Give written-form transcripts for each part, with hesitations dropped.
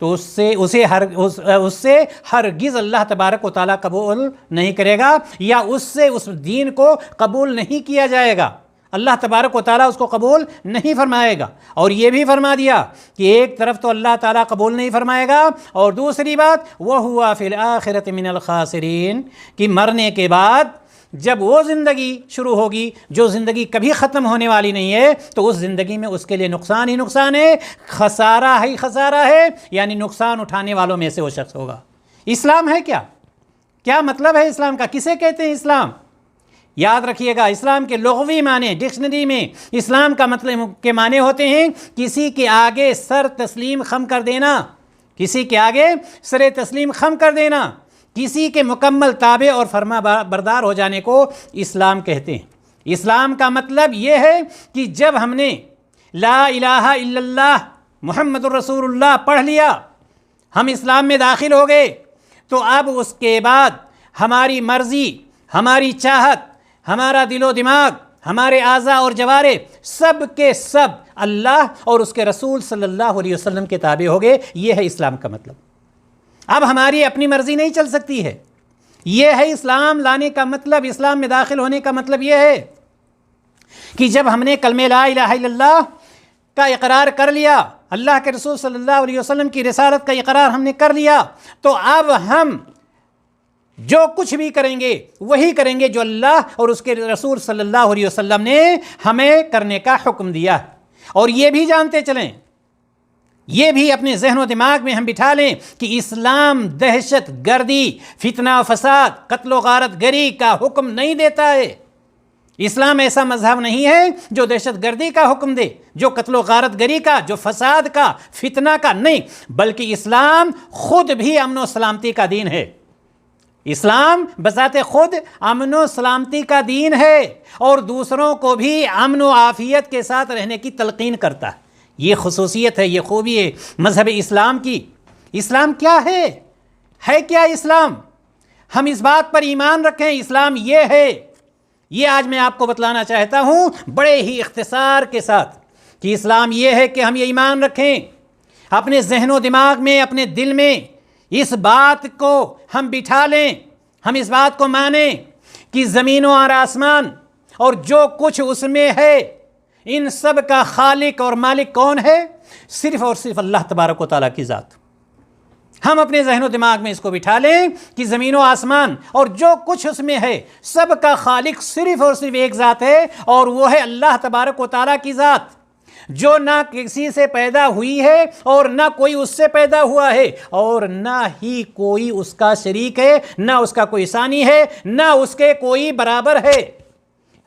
تو اس سے ہرگز اللہ تبارک و تعالیٰ قبول نہیں کرے گا، یا اس سے اس دین کو قبول نہیں کیا جائے گا، اللہ تبارک و تعالیٰ اس کو قبول نہیں فرمائے گا۔ اور یہ بھی فرما دیا کہ ایک طرف تو اللہ تعالیٰ قبول نہیں فرمائے گا، اور دوسری بات وَهُوَ فِي الْآخِرَةِ مِنَ الْخَاسِرِينَ، کہ مرنے کے بعد جب وہ زندگی شروع ہوگی جو زندگی کبھی ختم ہونے والی نہیں ہے، تو اس زندگی میں اس کے لیے نقصان ہی نقصان ہے، خسارہ ہی خسارہ ہے، یعنی نقصان اٹھانے والوں میں سے وہ شخص ہوگا۔ اسلام ہے کیا مطلب ہے اسلام کا؟ کسے کہتے ہیں اسلام؟ یاد رکھیے گا، اسلام کے لغوی معنی ڈکشنری میں اسلام کا مطلب کے معنی ہوتے ہیں کسی کے آگے سر تسلیم خم کر دینا، کسی کے آگے سر تسلیم خم کر دینا، کسی کے مکمل تابع اور فرما بردار ہو جانے کو اسلام کہتے ہیں۔ اسلام کا مطلب یہ ہے کہ جب ہم نے لا الہ الا اللہ محمد الرسول اللہ پڑھ لیا، ہم اسلام میں داخل ہو گئے، تو اب اس کے بعد ہماری مرضی، ہماری چاہت، ہمارا دل و دماغ، ہمارے اعضاء اور جوارے سب کے سب اللہ اور اس کے رسول صلی اللہ علیہ وسلم کے تابع ہو گئے۔ یہ ہے اسلام کا مطلب۔ اب ہماری اپنی مرضی نہیں چل سکتی ہے۔ یہ ہے اسلام لانے کا مطلب، اسلام میں داخل ہونے کا مطلب یہ ہے کہ جب ہم نے کلمہ لا الہ الا اللہ کا اقرار کر لیا، اللہ کے رسول صلی اللہ علیہ وسلم کی رسالت کا اقرار ہم نے کر لیا، تو اب ہم جو کچھ بھی کریں گے وہی کریں گے جو اللہ اور اس کے رسول صلی اللہ علیہ وسلم نے ہمیں کرنے کا حکم دیا۔ اور یہ بھی جانتے چلیں، یہ بھی اپنے ذہن و دماغ میں ہم بٹھا لیں کہ اسلام دہشت گردی، فتنہ و فساد، قتل و غارت گری کا حکم نہیں دیتا ہے۔ اسلام ایسا مذہب نہیں ہے جو دہشت گردی کا حکم دے، جو قتل و غارت گری کا، جو فساد کا، فتنہ کا نہیں، بلکہ اسلام خود بھی امن و سلامتی کا دین ہے۔ اسلام بذات خود امن و سلامتی کا دین ہے، اور دوسروں کو بھی امن و عافیت کے ساتھ رہنے کی تلقین کرتا ہے۔ یہ خصوصیت ہے، یہ خوبی ہے مذہب اسلام کی۔ اسلام کیا ہے کیا اسلام؟ ہم اس بات پر ایمان رکھیں اسلام یہ ہے، یہ آج میں آپ کو بتلانا چاہتا ہوں بڑے ہی اختصار کے ساتھ کہ اسلام یہ ہے کہ ہم یہ ایمان رکھیں، اپنے ذہن و دماغ میں، اپنے دل میں اس بات کو ہم بٹھا لیں، ہم اس بات کو مانیں کہ زمین و آسمان اور جو کچھ اس میں ہے ان سب کا خالق اور مالک کون ہے؟ صرف اور صرف اللہ تبارک و تعالیٰ کی ذات۔ ہم اپنے ذہن و دماغ میں اس کو بٹھا لیں کہ زمین و آسمان اور جو کچھ اس میں ہے سب کا خالق صرف اور صرف ایک ذات ہے، اور وہ ہے اللہ تبارک و تعالیٰ کی ذات، جو نہ کسی سے پیدا ہوئی ہے اور نہ کوئی اس سے پیدا ہوا ہے، اور نہ ہی کوئی اس کا شریک ہے، نہ اس کا کوئی ثانی ہے، نہ اس کے کوئی برابر ہے۔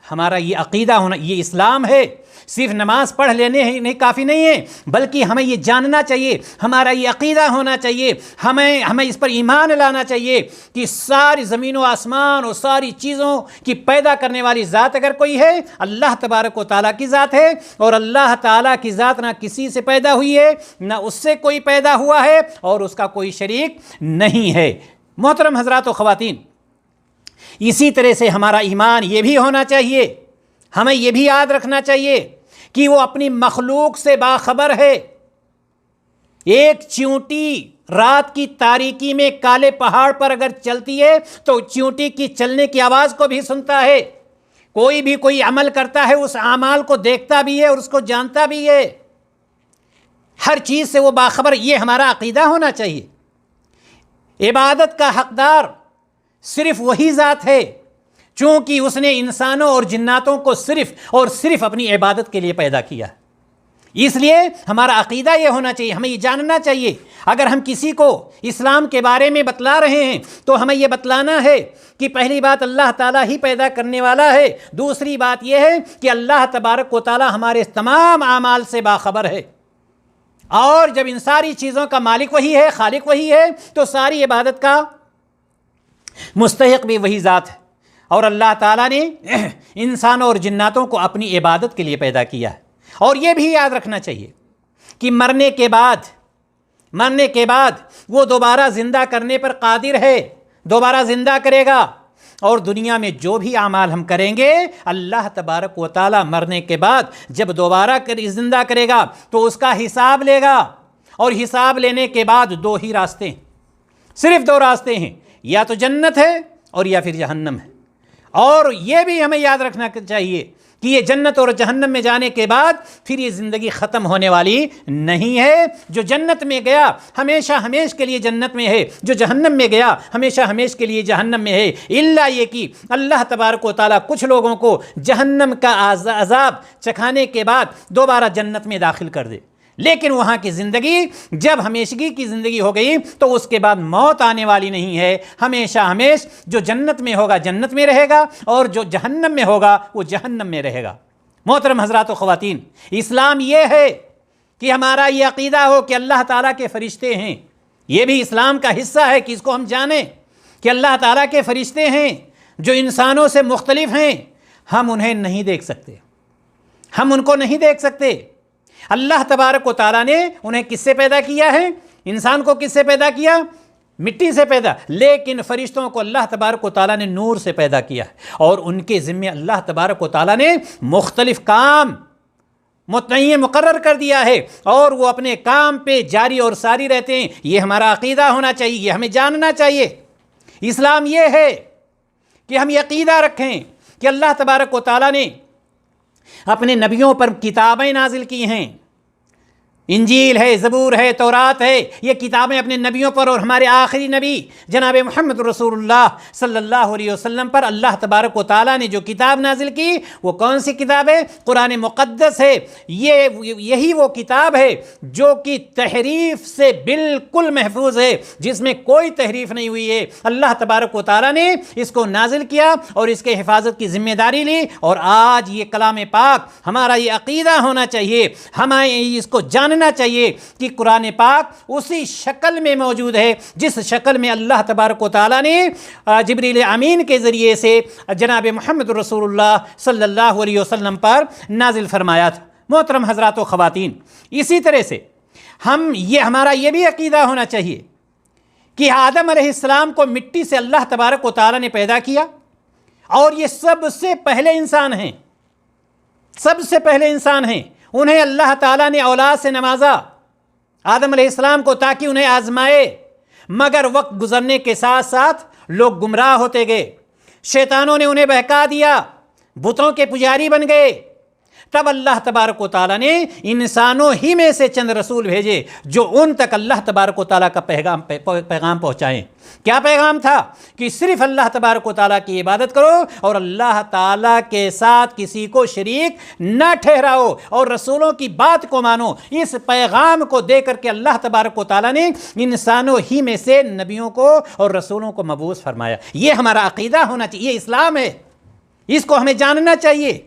ہمارا یہ عقیدہ ہونا، یہ اسلام ہے۔ صرف نماز پڑھ لینے نہیں کافی نہیں ہے، بلکہ ہمیں یہ جاننا چاہیے، ہمارا یہ عقیدہ ہونا چاہیے، ہمیں اس پر ایمان لانا چاہیے کہ ساری زمین و آسمان اور ساری چیزوں کی پیدا کرنے والی ذات اگر کوئی ہے اللہ تبارک و تعالیٰ کی ذات ہے، اور اللہ تعالیٰ کی ذات نہ کسی سے پیدا ہوئی ہے، نہ اس سے کوئی پیدا ہوا ہے، اور اس کا کوئی شریک نہیں ہے۔ محترم حضرات و خواتین، اسی طرح سے ہمارا ایمان یہ بھی ہونا چاہیے، ہمیں یہ بھی یاد رکھنا چاہیے کہ وہ اپنی مخلوق سے باخبر ہے۔ ایک چیونٹی رات کی تاریکی میں کالے پہاڑ پر اگر چلتی ہے تو چیونٹی کی چلنے کی آواز کو بھی سنتا ہے۔ کوئی بھی کوئی عمل کرتا ہے اس اعمال کو دیکھتا بھی ہے اور اس کو جانتا بھی ہے، ہر چیز سے وہ باخبر۔ یہ ہمارا عقیدہ ہونا چاہیے۔ عبادت کا حقدار صرف وہی ذات ہے، چونکہ اس نے انسانوں اور جناتوں کو صرف اور صرف اپنی عبادت کے لیے پیدا کیا۔ اس لیے ہمارا عقیدہ یہ ہونا چاہیے، ہمیں یہ جاننا چاہیے۔ اگر ہم کسی کو اسلام کے بارے میں بتلا رہے ہیں تو ہمیں یہ بتلانا ہے کہ پہلی بات اللہ تعالیٰ ہی پیدا کرنے والا ہے، دوسری بات یہ ہے کہ اللہ تبارک و تعالیٰ ہمارے تمام اعمال سے باخبر ہے، اور جب ان ساری چیزوں کا مالک وہی ہے، خالق وہی ہے، تو ساری عبادت کا مستحق بھی وہی ذات ہے۔ اور اللہ تعالیٰ نے انسانوں اور جناتوں کو اپنی عبادت کے لیے پیدا کیا ہے۔ اور یہ بھی یاد رکھنا چاہیے کہ مرنے کے بعد وہ دوبارہ زندہ کرنے پر قادر ہے، دوبارہ زندہ کرے گا، اور دنیا میں جو بھی اعمال ہم کریں گے اللہ تبارک و تعالیٰ مرنے کے بعد جب دوبارہ زندہ کرے گا تو اس کا حساب لے گا، اور حساب لینے کے بعد دو ہی راستے ہیں، صرف دو راستے ہیں، یا تو جنت ہے اور یا پھر جہنم ہے۔ اور یہ بھی ہمیں یاد رکھنا چاہیے کہ یہ جنت اور جہنم میں جانے کے بعد پھر یہ زندگی ختم ہونے والی نہیں ہے۔ جو جنت میں گیا ہمیشہ ہمیش کے لیے جنت میں ہے، جو جہنم میں گیا ہمیشہ ہمیش کے لیے جہنم میں ہے، الا یہ کہ اللہ تبارک و تعالیٰ کچھ لوگوں کو جہنم کا عذاب چکھانے کے بعد دوبارہ جنت میں داخل کر دے، لیکن وہاں کی زندگی جب ہمیشگی کی زندگی ہو گئی تو اس کے بعد موت آنے والی نہیں ہے۔ ہمیشہ ہمیش جو جنت میں ہوگا جنت میں رہے گا، اور جو جہنم میں ہوگا وہ جہنم میں رہے گا۔ محترم حضرات و خواتین، اسلام یہ ہے کہ ہمارا یہ عقیدہ ہو کہ اللہ تعالیٰ کے فرشتے ہیں۔ یہ بھی اسلام کا حصہ ہے کہ اس کو ہم جانیں کہ اللہ تعالیٰ کے فرشتے ہیں جو انسانوں سے مختلف ہیں۔ ہم انہیں نہیں دیکھ سکتے، ہم ان کو نہیں دیکھ سکتے۔ اللہ تبارک و تعالیٰ نے انہیں کس سے پیدا کیا ہے؟ انسان کو کس سے پیدا کیا؟ مٹی سے پیدا، لیکن فرشتوں کو اللہ تبارک و تعالیٰ نے نور سے پیدا کیا ہے، اور ان کے ذمے اللہ تبارک و تعالیٰ نے مختلف کام متعین مقرر کر دیا ہے، اور وہ اپنے کام پہ جاری اور ساری رہتے ہیں۔ یہ ہمارا عقیدہ ہونا چاہیے، یہ ہمیں جاننا چاہیے۔ اسلام یہ ہے کہ ہم یہ عقیدہ رکھیں کہ اللہ تبارک و تعالیٰ نے اپنے نبیوں پر کتابیں نازل کی ہیں، انجیل ہے، زبور ہے، تورات ہے، یہ کتابیں اپنے نبیوں پر، اور ہمارے آخری نبی جناب محمد رسول اللہ صلی اللہ علیہ وسلم پر اللہ تبارک و تعالیٰ نے جو کتاب نازل کی وہ کون سی کتاب ہے؟ قرآن مقدس ہے۔ یہی وہ کتاب ہے جو کہ تحریف سے بالکل محفوظ ہے، جس میں کوئی تحریف نہیں ہوئی ہے۔ اللہ تبارک و تعالیٰ نے اس کو نازل کیا اور اس کے حفاظت کی ذمہ داری لی، اور آج یہ کلام پاک ہمارا یہ عقیدہ ہونا چاہیے، ہمیں اس کو جاننا چاہیے کہ قرآن پاک اسی شکل میں موجود ہے جس شکل میں اللہ تبارک و تعالیٰ نے جبریل امین کے ذریعے سے جناب محمد رسول اللہ صلی اللہ علیہ وسلم پر نازل فرمایا تھا۔ محترم حضرات و خواتین، اسی طرح سے ہمارا یہ بھی عقیدہ ہونا چاہیے کہ آدم علیہ السلام کو مٹی سے اللہ تبارک و تعالیٰ نے پیدا کیا، اور یہ سب سے پہلے انسان ہیں، سب سے پہلے انسان ہیں۔ انہیں اللہ تعالیٰ نے اولاد سے نوازا، آدم علیہ السلام کو، تاکہ انہیں آزمائے، مگر وقت گزرنے کے ساتھ ساتھ لوگ گمراہ ہوتے گئے، شیطانوں نے انہیں بہکا دیا، بتوں کے پجاری بن گئے۔ تب اللہ تبارک و تعالیٰ نے انسانوں ہی میں سے چند رسول بھیجے جو ان تک اللہ تبارک و تعالیٰ کا پیغام پہنچائیں۔ کیا پیغام تھا؟ کہ صرف اللہ تبارک و تعالیٰ کی عبادت کرو اور اللہ تعالیٰ کے ساتھ کسی کو شریک نہ ٹھہراؤ، اور رسولوں کی بات کو مانو۔ اس پیغام کو دے کر کے اللہ تبارک و تعالیٰ نے انسانوں ہی میں سے نبیوں کو اور رسولوں کو مبعوث فرمایا۔ یہ ہمارا عقیدہ ہونا چاہیے، یہ اسلام ہے، اس کو ہمیں جاننا چاہیے۔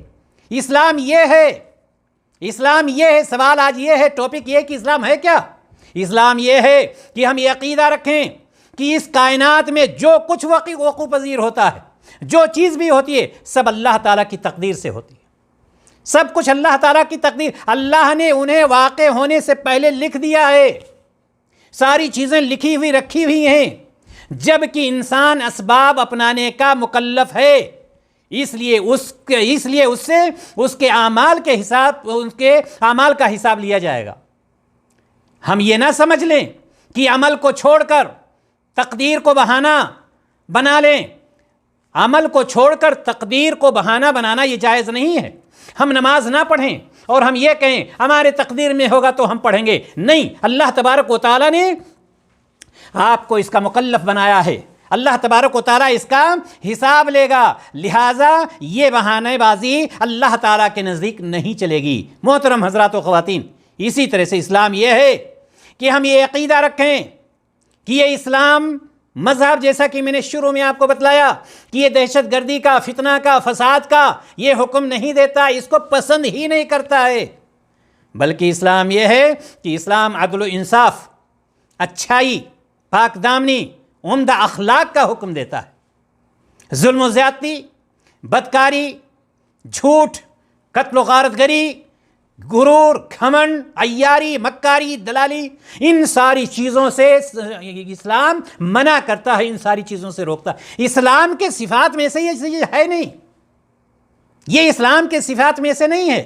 اسلام یہ ہے، اسلام یہ ہے۔ سوال آج یہ ہے، ٹاپک یہ ہے کہ اسلام ہے کیا؟ اسلام یہ ہے کہ ہم یہ عقیدہ رکھیں کہ اس کائنات میں جو کچھ وقوع پذیر ہوتا ہے، جو چیز بھی ہوتی ہے، سب اللہ تعالیٰ کی تقدیر سے ہوتی ہے۔ سب کچھ اللہ تعالیٰ کی تقدیر، اللہ نے انہیں واقع ہونے سے پہلے لکھ دیا ہے۔ ساری چیزیں لکھی ہوئی رکھی ہوئی ہیں، جبکہ انسان اسباب اپنانے کا مکلف ہے۔ اس لیے اس کے اعمال کے حساب لیا جائے گا۔ ہم یہ نہ سمجھ لیں کہ عمل کو چھوڑ کر تقدیر کو بہانہ بنا لیں، عمل کو چھوڑ کر تقدیر کو بہانہ بنانا یہ جائز نہیں ہے۔ ہم نماز نہ پڑھیں اور ہم یہ کہیں ہمارے تقدیر میں ہوگا تو ہم پڑھیں گے، نہیں، اللہ تبارک و تعالیٰ نے آپ کو اس کا مکلف بنایا ہے، اللہ تبارک و تعالیٰ اس کا حساب لے گا، لہٰذا یہ بہانے بازی اللہ تعالیٰ کے نزدیک نہیں چلے گی۔ محترم حضرات و خواتین، اسی طرح سے اسلام یہ ہے کہ ہم یہ عقیدہ رکھیں کہ یہ اسلام مذہب، جیسا کہ میں نے شروع میں آپ کو بتلایا، کہ یہ دہشت گردی کا، فتنہ کا، فساد کا یہ حکم نہیں دیتا، اس کو پسند ہی نہیں کرتا ہے، بلکہ اسلام یہ ہے کہ اسلام عدل و انصاف، اچھائی، پاک دامنی، عمدہ اخلاق کا حکم دیتا ہے۔ ظلم و زیادتی، بدکاری، جھوٹ، قتل و غارت گری، غرور، گھمنڈ، عیاری، مکاری، دلالی، ان ساری چیزوں سے اسلام منع کرتا ہے، ان ساری چیزوں سے روکتا ہے۔ اسلام کے صفات میں سے یہ ہے نہیں، یہ اسلام کے صفات میں سے نہیں ہے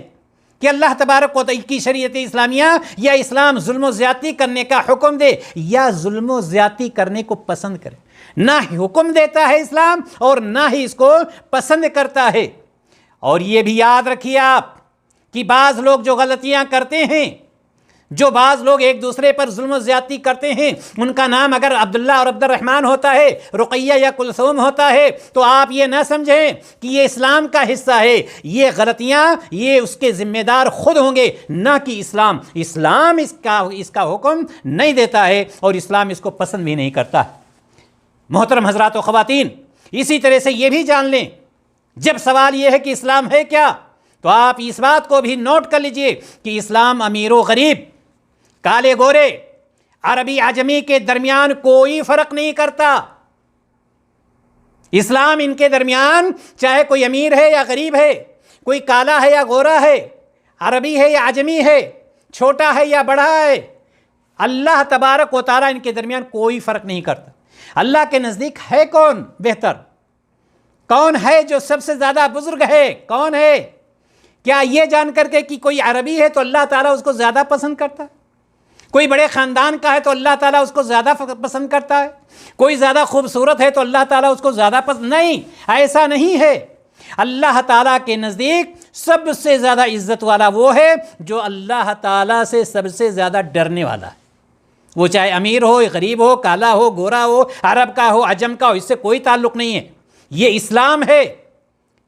کہ اللہ تبارک و تعالی کی شریعت اسلامیہ یا اسلام ظلم و زیادتی کرنے کا حکم دے یا ظلم و زیادتی کرنے کو پسند کرے؟ نہ ہی حکم دیتا ہے اسلام اور نہ ہی اس کو پسند کرتا ہے۔ اور یہ بھی یاد رکھیے آپ کہ بعض لوگ جو غلطیاں کرتے ہیں، جو بعض لوگ ایک دوسرے پر ظلم و زیادتی کرتے ہیں، ان کا نام اگر عبداللہ اور عبد الرحمن ہوتا ہے، رقیہ یا کلثوم ہوتا ہے، تو آپ یہ نہ سمجھیں کہ یہ اسلام کا حصہ ہے۔ یہ غلطیاں یہ اس کے ذمہ دار خود ہوں گے، نہ کہ اسلام۔ اسلام اس کا حکم نہیں دیتا ہے اور اسلام اس کو پسند بھی نہیں کرتا۔ محترم حضرات و خواتین، اسی طرح سے یہ بھی جان لیں، جب سوال یہ ہے کہ اسلام ہے کیا، تو آپ اس بات کو بھی نوٹ کر لیجئے کہ اسلام امیر و غریب، کالے گورے، عربی عجمی کے درمیان کوئی فرق نہیں کرتا۔ اسلام ان کے درمیان چاہے کوئی امیر ہے یا غریب ہے، کوئی کالا ہے یا گورا ہے، عربی ہے یا عجمی ہے، چھوٹا ہے یا بڑا ہے، اللہ تبارک و تعالیٰ ان کے درمیان کوئی فرق نہیں کرتا۔ اللہ کے نزدیک ہے کون بہتر؟ کون ہے جو سب سے زیادہ بزرگ ہے؟ کون ہے؟ کیا یہ جان کر کے کہ کوئی عربی ہے تو اللہ تعالیٰ اس کو زیادہ پسند کرتا ہے؟ کوئی بڑے خاندان کا ہے تو اللہ تعالیٰ اس کو زیادہ پسند کرتا ہے؟ کوئی زیادہ خوبصورت ہے تو اللہ تعالیٰ اس کو زیادہ پسند؟ نہیں، ایسا نہیں ہے۔ اللہ تعالیٰ کے نزدیک سب سے زیادہ عزت والا وہ ہے جو اللہ تعالیٰ سے سب سے زیادہ ڈرنے والا ہے۔ وہ چاہے امیر ہو، غریب ہو، کالا ہو، گورا ہو، عرب کا ہو، عجم کا ہو، اس سے کوئی تعلق نہیں ہے۔ یہ اسلام ہے،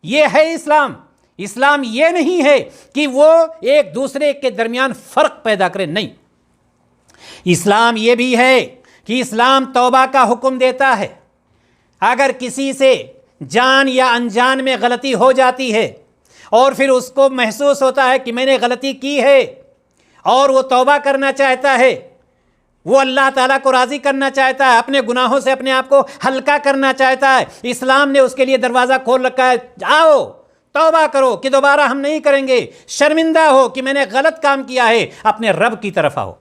یہ ہے اسلام۔ اسلام یہ نہیں ہے کہ وہ ایک دوسرے کے درمیان فرق پیدا کرے، نہیں۔ اسلام یہ بھی ہے کہ اسلام توبہ کا حکم دیتا ہے۔ اگر کسی سے جان یا انجان میں غلطی ہو جاتی ہے اور پھر اس کو محسوس ہوتا ہے کہ میں نے غلطی کی ہے اور وہ توبہ کرنا چاہتا ہے، وہ اللہ تعالیٰ کو راضی کرنا چاہتا ہے، اپنے گناہوں سے اپنے آپ کو ہلکا کرنا چاہتا ہے، اسلام نے اس کے لیے دروازہ کھول رکھا ہے، آؤ توبہ کرو کہ دوبارہ ہم نہیں کریں گے، شرمندہ ہو کہ میں نے غلط کام کیا ہے، اپنے رب کی طرف آؤ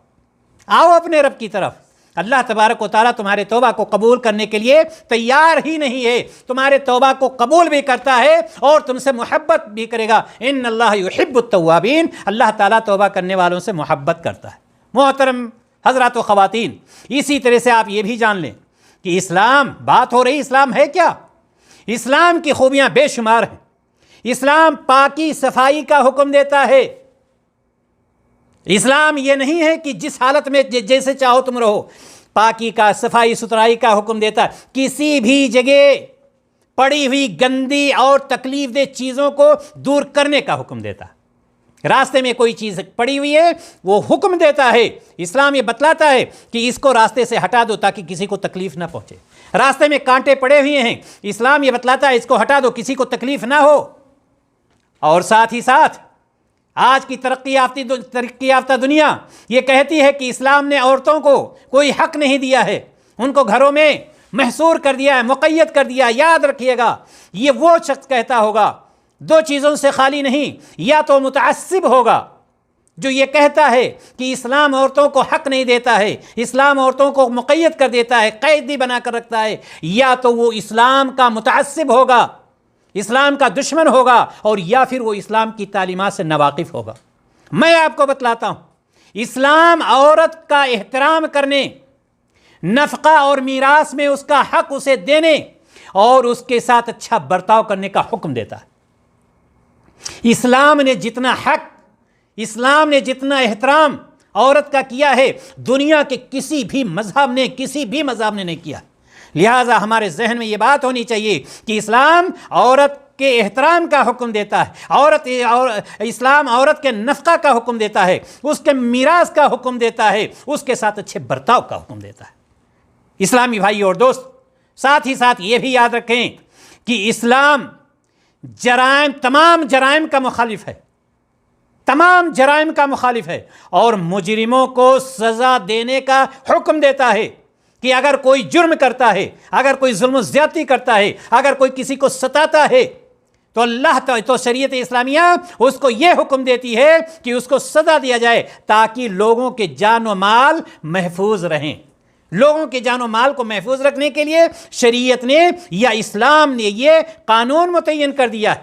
اپنے رب کی طرف۔ اللہ تبارک و تعالیٰ تمہارے توبہ کو قبول کرنے کے لیے تیار ہی نہیں ہے، تمہارے توبہ کو قبول بھی کرتا ہے اور تم سے محبت بھی کرے گا۔ ان اللہ یحب التوابین، اللہ تعالیٰ توبہ کرنے والوں سے محبت کرتا ہے۔ محترم حضرات و خواتین، اسی طرح سے آپ یہ بھی جان لیں کہ اسلام، بات ہو رہی اسلام ہے کیا؟ اسلام کی خوبیاں بے شمار ہیں۔ اسلام پاکی صفائی کا حکم دیتا ہے۔ اسلام یہ نہیں ہے کہ جس حالت میں جیسے چاہو تم رہو، پاکی کا، صفائی ستھرائی کا حکم دیتا ہے۔ کسی بھی جگہ پڑی ہوئی گندی اور تکلیف دہ چیزوں کو دور کرنے کا حکم دیتا ہے۔ راستے میں کوئی چیز پڑی ہوئی ہے وہ حکم دیتا ہے، اسلام یہ بتلاتا ہے کہ اس کو راستے سے ہٹا دو تاکہ کسی کو تکلیف نہ پہنچے۔ راستے میں کانٹے پڑے ہوئے ہیں، اسلام یہ بتلاتا ہے اس کو ہٹا دو کسی کو تکلیف نہ ہو۔ اور ساتھ ہی ساتھ آج کی ترقی یافتہ دنیا یہ کہتی ہے کہ اسلام نے عورتوں کو کوئی حق نہیں دیا ہے، ان کو گھروں میں محصور کر دیا ہے، مقید کر دیا ہے۔ یاد رکھیے گا، یہ وہ شخص کہتا ہوگا، دو چیزوں سے خالی نہیں، یا تو متعصب ہوگا جو یہ کہتا ہے کہ اسلام عورتوں کو حق نہیں دیتا ہے، اسلام عورتوں کو مقید کر دیتا ہے، قیدی بنا کر رکھتا ہے، یا تو وہ اسلام کا متعصب ہوگا، اسلام کا دشمن ہوگا، اور یا پھر وہ اسلام کی تعلیمات سے ناواقف ہوگا۔ میں آپ کو بتلاتا ہوں، اسلام عورت کا احترام کرنے، نفقہ اور میراث میں اس کا حق اسے دینے اور اس کے ساتھ اچھا برتاؤ کرنے کا حکم دیتا ہے۔ اسلام نے جتنا حق، اسلام نے جتنا احترام عورت کا کیا ہے، دنیا کے کسی بھی مذہب نے نہیں کیا۔ لہٰذا ہمارے ذہن میں یہ بات ہونی چاہیے کہ اسلام عورت کے احترام کا حکم دیتا ہے، اسلام عورت کے نفقہ کا حکم دیتا ہے، اس کے میراث کا حکم دیتا ہے، اس کے ساتھ اچھے برتاؤ کا حکم دیتا ہے۔ اسلامی بھائی اور دوست، ساتھ ہی ساتھ یہ بھی یاد رکھیں کہ اسلام تمام جرائم کا مخالف ہے، تمام جرائم کا مخالف ہے، اور مجرموں کو سزا دینے کا حکم دیتا ہے کہ اگر کوئی جرم کرتا ہے، اگر کوئی ظلم و زیادتی کرتا ہے، اگر کوئی کسی کو ستاتا ہے تو شریعت اسلامیہ اس کو یہ حکم دیتی ہے کہ اس کو سزا دیا جائے تاکہ لوگوں کے جان و مال محفوظ رہیں۔ لوگوں کے جان و مال کو محفوظ رکھنے کے لیے شریعت نے یا اسلام نے یہ قانون متعین کر دیا ہے۔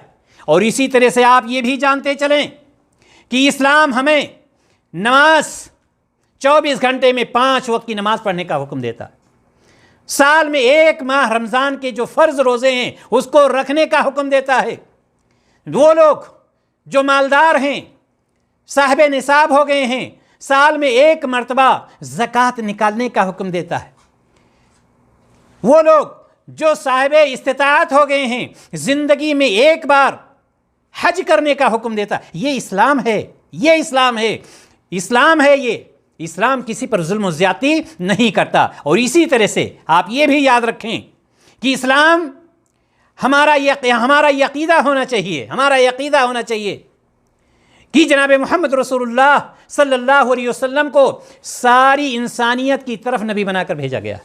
اور اسی طرح سے آپ یہ بھی جانتے چلیں کہ اسلام ہمیں نماز 24 گھنٹے میں 5 وقت کی نماز پڑھنے کا حکم دیتا ہے، سال میں 1 ماہ رمضان کے جو فرض روزے ہیں اس کو رکھنے کا حکم دیتا ہے، وہ لوگ جو مالدار ہیں، صاحب نصاب ہو گئے ہیں، سال میں 1 مرتبہ زکوٰۃ نکالنے کا حکم دیتا ہے، وہ لوگ جو صاحب استطاعت ہو گئے ہیں زندگی میں 1 بار حج کرنے کا حکم دیتا ہے۔ یہ اسلام ہے، یہ اسلام ہے، اسلام ہے یہ۔ اسلام کسی پر ظلم و زیادتی نہیں کرتا۔ اور اسی طرح سے آپ یہ بھی یاد رکھیں کہ اسلام ہمارا عقیدہ ہونا چاہیے، ہمارا عقیدہ ہونا چاہیے کہ جناب محمد رسول اللہ صلی اللہ علیہ وسلم کو ساری انسانیت کی طرف نبی بنا کر بھیجا گیا،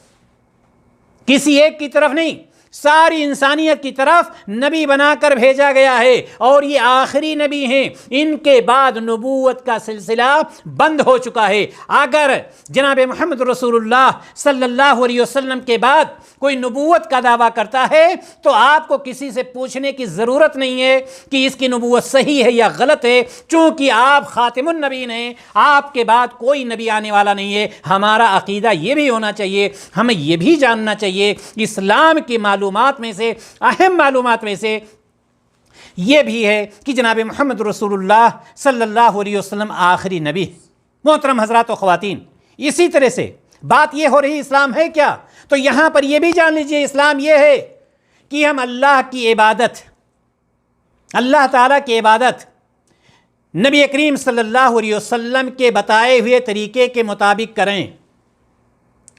کسی ایک کی طرف نہیں، ساری انسانیت کی طرف نبی بنا کر بھیجا گیا ہے، اور یہ آخری نبی ہیں، ان کے بعد نبوت کا سلسلہ بند ہو چکا ہے۔ اگر جناب محمد رسول اللہ صلی اللہ علیہ وسلم کے بعد کوئی نبوت کا دعویٰ کرتا ہے تو آپ کو کسی سے پوچھنے کی ضرورت نہیں ہے کہ اس کی نبوت صحیح ہے یا غلط ہے، چونکہ آپ خاتم النبیین ہیں، آپ کے بعد کوئی نبی آنے والا نہیں ہے۔ ہمارا عقیدہ یہ بھی ہونا چاہیے، ہمیں یہ بھی جاننا چاہیے، اسلام کی معلومات میں سے، اہم معلومات میں سے یہ بھی ہے کہ جناب محمد رسول اللہ صلی اللہ علیہ وسلم آخری نبی۔ محترم حضرات و خواتین، اسی طرح سے بات یہ ہو رہی اسلام ہے کیا، تو یہاں پر یہ بھی جان لیجئے اسلام یہ ہے کہ ہم اللہ کی عبادت، اللہ تعالیٰ کی عبادت نبی کریم صلی اللہ علیہ وسلم کے بتائے ہوئے طریقے کے مطابق کریں۔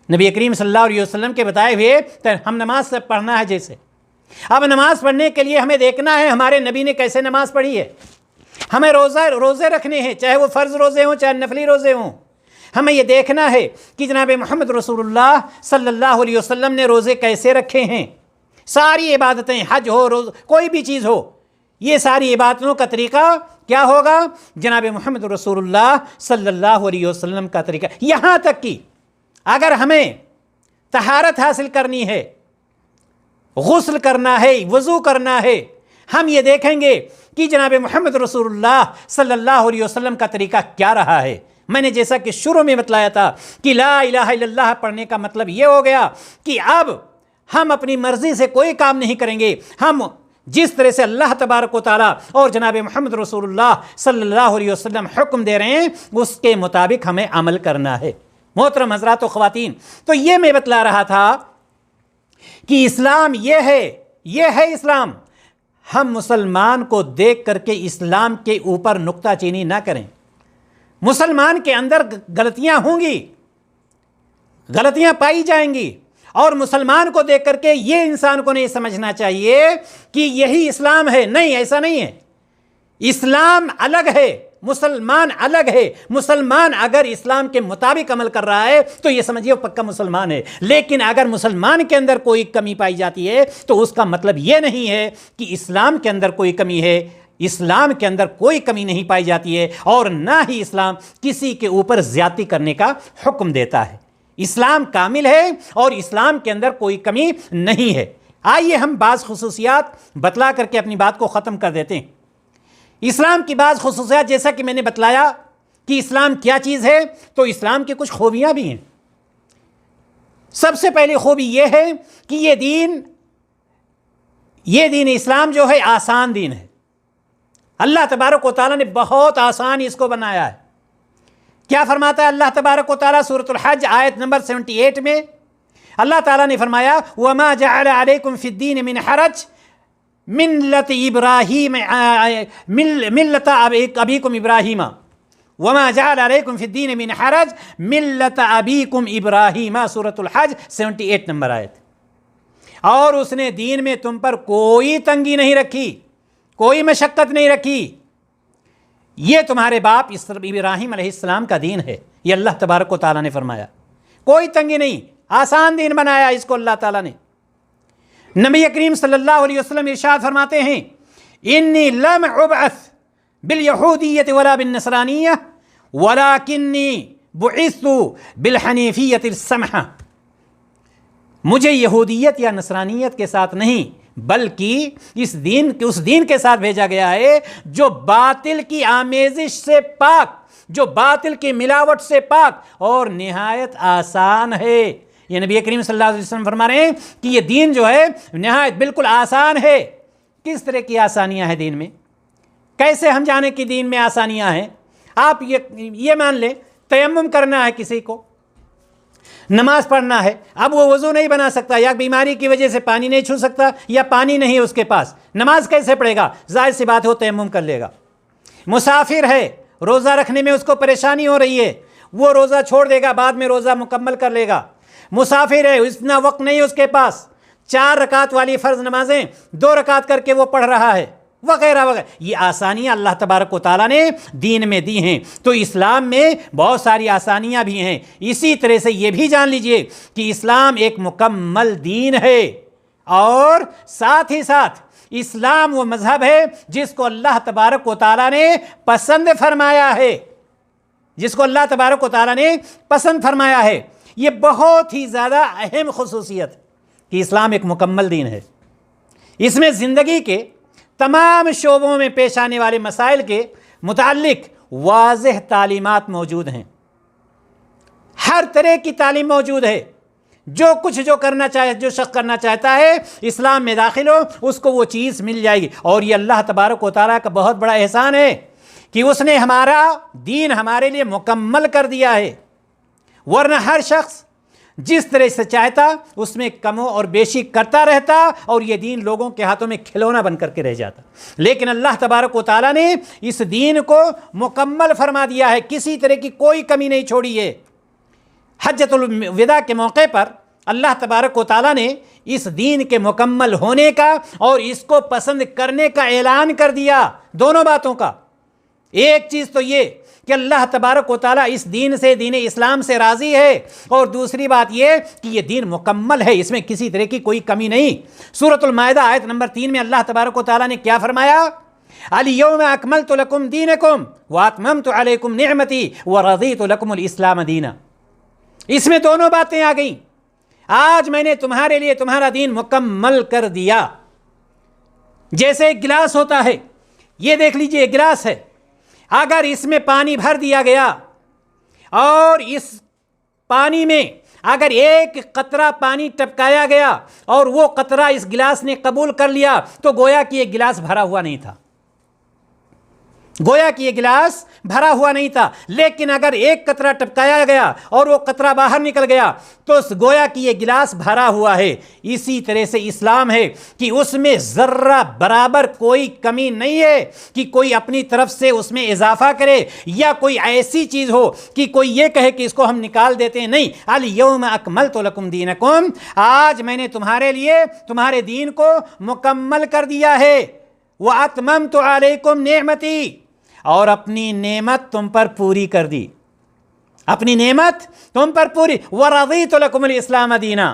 نبی کریم صلی اللہ علیہ وسلم کے بتائے ہوئے ہم نماز سے پڑھنا ہے جیسے، اب نماز پڑھنے کے لیے ہمیں دیکھنا ہے ہمارے نبی نے کیسے نماز پڑھی ہے، ہمیں روزے رکھنے ہیں، چاہے وہ فرض روزے ہوں چاہے نفلی روزے ہوں، ہمیں یہ دیکھنا ہے کہ جناب محمد رسول اللہ صلی اللہ علیہ وسلم نے روزے کیسے رکھے ہیں۔ ساری عبادتیں، حج ہو، روز، کوئی بھی چیز ہو، یہ ساری عبادتوں کا طریقہ کیا ہوگا؟ جناب محمد رسول اللہ صلی اللہ علیہ وسلم کا طریقہ۔ یہاں تک کہ اگر ہمیں طہارت حاصل کرنی ہے، غسل کرنا ہے، وضو کرنا ہے، ہم یہ دیکھیں گے کہ جناب محمد رسول اللہ صلی اللہ علیہ وسلم کا طریقہ کیا رہا ہے۔ میں نے جیسا کہ شروع میں بتلایا تھا کہ لا الہ الا اللہ پڑھنے کا مطلب یہ ہو گیا کہ اب ہم اپنی مرضی سے کوئی کام نہیں کریں گے، ہم جس طرح سے اللہ تبارک و تعالیٰ اور جناب محمد رسول اللہ صلی اللہ علیہ وسلم حکم دے رہے ہیں اس کے مطابق ہمیں عمل کرنا ہے۔ محترم حضرات و خواتین، تو یہ میں بتلا رہا تھا کہ اسلام یہ ہے اسلام۔ ہم مسلمان کو دیکھ کر کے اسلام کے اوپر نکتہ چینی نہ کریں۔ مسلمان کے اندر غلطیاں ہوں گی، غلطیاں پائی جائیں گی، اور مسلمان کو دیکھ کر کے یہ انسان کو نہیں سمجھنا چاہیے کہ یہی اسلام ہے۔ نہیں، ایسا نہیں ہے۔ اسلام الگ ہے، مسلمان الگ ہے۔ مسلمان اگر اسلام کے مطابق عمل کر رہا ہے تو یہ سمجھیے وہ پکا مسلمان ہے، لیکن اگر مسلمان کے اندر کوئی کمی پائی جاتی ہے تو اس کا مطلب یہ نہیں ہے کہ اسلام کے اندر کوئی کمی ہے۔ اسلام کے اندر کوئی کمی نہیں پائی جاتی ہے، اور نہ ہی اسلام کسی کے اوپر زیادتی کرنے کا حکم دیتا ہے۔ اسلام کامل ہے اور اسلام کے اندر کوئی کمی نہیں ہے۔ آئیے ہم بعض خصوصیات بتلا کر کے اپنی بات کو ختم کر دیتے ہیں۔ اسلام کی بعض خصوصیات، جیسا کہ میں نے بتلایا کہ اسلام کیا چیز ہے، تو اسلام کی کچھ خوبیاں بھی ہیں۔ سب سے پہلی خوبی یہ ہے کہ یہ دین اسلام جو ہے آسان دین ہے۔ اللہ تبارک و تعالیٰ نے بہت آسان اس کو بنایا ہے۔ کیا فرماتا ہے اللہ تبارک و تعالیٰ سورۃ الحج آیت نمبر 78 میں؟ اللہ تعالیٰ نے فرمایا وَمَا جَعَلَ عَلَيْكُمْ فِي الدِّينِ مِنْ حَرَجٍ مِلَّةَ أَبِيكُمْ إِبْرَاهِيمَ وَمَا جَعَلَ عَلَيْكُمْ فِي الدِّينِ مِنْ حَرَجٍ مِلَّةَ أَبِيكُمْ إِبْرَاهِيمَ سورۃ الحج 78 نمبر آیت۔ اور اس نے دین میں تم پر کوئی تنگی نہیں رکھی، کوئی مشقت نہیں رکھی، یہ تمہارے باپ ابراہیم علیہ السلام کا دین ہے۔ یہ اللہ تبارک و تعالیٰ نے فرمایا، کوئی تنگی نہیں، آسان دین بنایا اس کو اللہ تعالیٰ نے۔ نبی کریم صلی اللہ علیہ وسلم ارشاد فرماتے ہیں انی لم ابعث بالیہودیۃ ولا بالنصرانیہ ولکنی بعثت بالحنیفیۃ السمحہ، مجھے یہودیت یا نصرانیت کے ساتھ نہیں بلکہ اس دین کے ساتھ بھیجا گیا ہے جو باطل کی آمیزش سے پاک، جو باطل کی ملاوٹ سے پاک اور نہایت آسان ہے۔ یہ نبی کریم صلی اللہ علیہ وسلم فرما رہے ہیں کہ یہ دین جو ہے نہایت بالکل آسان ہے۔ کس طرح کی آسانیاں ہیں دین میں؟ کیسے ہم جانے کہ دین میں آسانیاں ہیں؟ آپ یہ مان لیں تیمم کرنا ہے کسی کو، نماز پڑھنا ہے، اب وہ وضو نہیں بنا سکتا یا بیماری کی وجہ سے پانی نہیں چھو سکتا یا پانی نہیں اس کے پاس، نماز کیسے پڑھے گا؟ ظاہر سی بات ہے وہ تیمم کر لے گا۔ مسافر ہے، روزہ رکھنے میں اس کو پریشانی ہو رہی ہے، وہ روزہ چھوڑ دے گا، بعد میں روزہ مکمل کر لے گا۔ مسافر ہے، اتنا وقت نہیں اس کے پاس، 4 رکعت والی فرض نمازیں 2 رکعت کر کے وہ پڑھ رہا ہے، وغیرہ وغیرہ۔ یہ آسانیاں اللہ تبارک و تعالیٰ نے دین میں دی ہیں۔ تو اسلام میں بہت ساری آسانیاں بھی ہیں۔ اسی طرح سے یہ بھی جان لیجئے کہ اسلام ایک مکمل دین ہے، اور ساتھ ہی ساتھ اسلام وہ مذہب ہے جس کو اللہ تبارک و تعالیٰ نے پسند فرمایا ہے، جس کو اللہ تبارک و تعالیٰ نے پسند فرمایا ہے۔ یہ بہت ہی زیادہ اہم خصوصیت کہ اسلام ایک مکمل دین ہے۔ اس میں زندگی کے تمام شعبوں میں پیش آنے والے مسائل کے متعلق واضح تعلیمات موجود ہیں، ہر طرح کی تعلیم موجود ہے۔ جو کرنا چاہے، جو شخص کرنا چاہتا ہے اسلام میں داخل ہو، اس کو وہ چیز مل جائے گی۔ اور یہ اللہ تبارک و تعالیٰ کا بہت بڑا احسان ہے کہ اس نے ہمارا دین ہمارے لیے مکمل کر دیا ہے، ورنہ ہر شخص جس طرح سے چاہتا اس میں کم اور بیشی کرتا رہتا، اور یہ دین لوگوں کے ہاتھوں میں کھلونا بن کر کے رہ جاتا۔ لیکن اللہ تبارک و تعالیٰ نے اس دین کو مکمل فرما دیا ہے، کسی طرح کی کوئی کمی نہیں چھوڑی ہے۔ حجۃ الوداع کے موقع پر اللہ تبارک و تعالیٰ نے اس دین کے مکمل ہونے کا اور اس کو پسند کرنے کا اعلان کر دیا، دونوں باتوں کا۔ ایک چیز تو یہ کہ اللہ تبارک و تعالیٰ اس دین سے، دین اسلام سے راضی ہے، اور دوسری بات یہ کہ یہ دین مکمل ہے، اس میں کسی طرح کی کوئی کمی نہیں۔ سورۃ المائدہ آیت نمبر 3 میں اللہ تبارک و تعالیٰ نے کیا فرمایا؟ الیوم اکملت لکم دینکم واتممت علیکم نعمتی ورضیت لکم الاسلام دینا۔ اس میں دونوں باتیں آ گئیں۔ آج میں نے تمہارے لیے تمہارا دین مکمل کر دیا۔ جیسے ایک گلاس ہوتا ہے، یہ دیکھ لیجئے ایک گلاس ہے، اگر اس میں پانی بھر دیا گیا اور اس پانی میں اگر ایک قطرہ پانی ٹپکایا گیا اور وہ قطرہ اس گلاس نے قبول کر لیا تو گویا کہ یہ گلاس بھرا ہوا نہیں تھا، گویا کہ یہ گلاس بھرا ہوا نہیں تھا۔ لیکن اگر ایک قطرہ ٹپکایا گیا اور وہ قطرہ باہر نکل گیا تو گویا کہ یہ گلاس بھرا ہوا ہے۔ اسی طرح سے اسلام ہے کہ اس میں ذرہ برابر کوئی کمی نہیں ہے کہ کوئی اپنی طرف سے اس میں اضافہ کرے یا کوئی ایسی چیز ہو کہ کوئی یہ کہے کہ اس کو ہم نکال دیتے ہیں۔ نہیں، الیوم اکملت لکم دینکم، آج میں نے تمہارے لیے تمہارے دین کو مکمل کر دیا ہے۔ واتممت علیکم نعمتی، اور اپنی نعمت تم پر پوری کر دی، اپنی نعمت تم پر پوری۔ ورضیت لکم الاسلام دینا،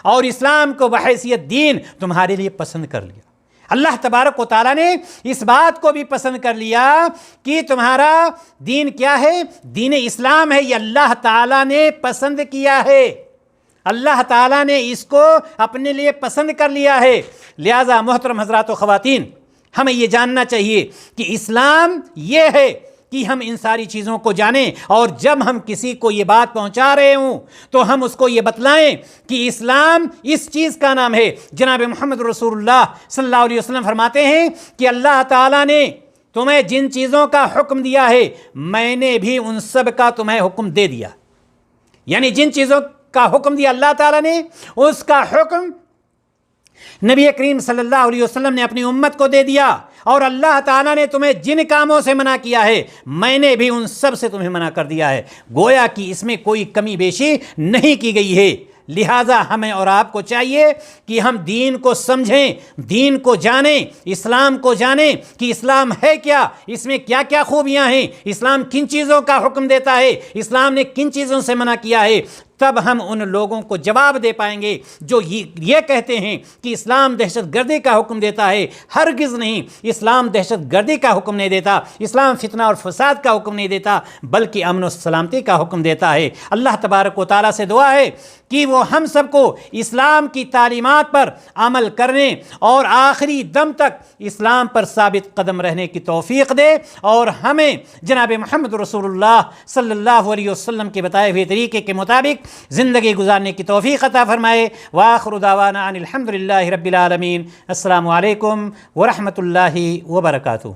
اور اسلام کو بحیثیت دین تمہارے لیے پسند کر لیا۔ اللہ تبارک و تعالیٰ نے اس بات کو بھی پسند کر لیا کہ تمہارا دین کیا ہے، دین اسلام ہے، یہ اللہ تعالیٰ نے پسند کیا ہے، اللہ تعالیٰ نے اس کو اپنے لیے پسند کر لیا ہے۔ لہٰذا محترم حضرات و خواتین، ہمیں یہ جاننا چاہیے کہ اسلام یہ ہے کہ ہم ان ساری چیزوں کو جانیں، اور جب ہم کسی کو یہ بات پہنچا رہے ہوں تو ہم اس کو یہ بتلائیں کہ اسلام اس چیز کا نام ہے۔ جناب محمد رسول اللہ صلی اللہ علیہ وسلم فرماتے ہیں کہ اللہ تعالیٰ نے تمہیں جن چیزوں کا حکم دیا ہے میں نے بھی ان سب کا تمہیں حکم دے دیا، یعنی جن چیزوں کا حکم دیا اللہ تعالیٰ نے، اس کا حکم نبی کریم صلی اللہ علیہ وسلم نے اپنی امت کو دے دیا، اور اللہ تعالیٰ نے تمہیں جن کاموں سے منع کیا ہے میں نے بھی ان سب سے تمہیں منع کر دیا ہے۔ گویا کہ اس میں کوئی کمی بیشی نہیں کی گئی ہے۔ لہٰذا ہمیں اور آپ کو چاہیے کہ ہم دین کو سمجھیں، دین کو جانیں، اسلام کو جانیں کہ اسلام ہے کیا، اس میں کیا کیا خوبیاں ہیں، اسلام کن چیزوں کا حکم دیتا ہے، اسلام نے کن چیزوں سے منع کیا ہے، تب ہم ان لوگوں کو جواب دے پائیں گے جو یہ کہتے ہیں کہ اسلام دہشت گردی کا حکم دیتا ہے۔ ہرگز نہیں، اسلام دہشت گردی کا حکم نہیں دیتا، اسلام فتنہ اور فساد کا حکم نہیں دیتا، بلکہ امن و سلامتی کا حکم دیتا ہے۔ اللہ تبارک و تعالیٰ سے دعا ہے کہ وہ ہم سب کو اسلام کی تعلیمات پر عمل کرنے اور آخری دم تک اسلام پر ثابت قدم رہنے کی توفیق دے، اور ہمیں جناب محمد رسول اللہ صلی اللہ علیہ وسلم کے بتائے ہوئے طریقے کے مطابق زندگی گزارنے کی توفیق عطا فرمائے۔ وآخر دعوانا ان الحمد للہ رب العالمین۔ السلام علیکم ورحمۃ اللہ وبرکاتہ۔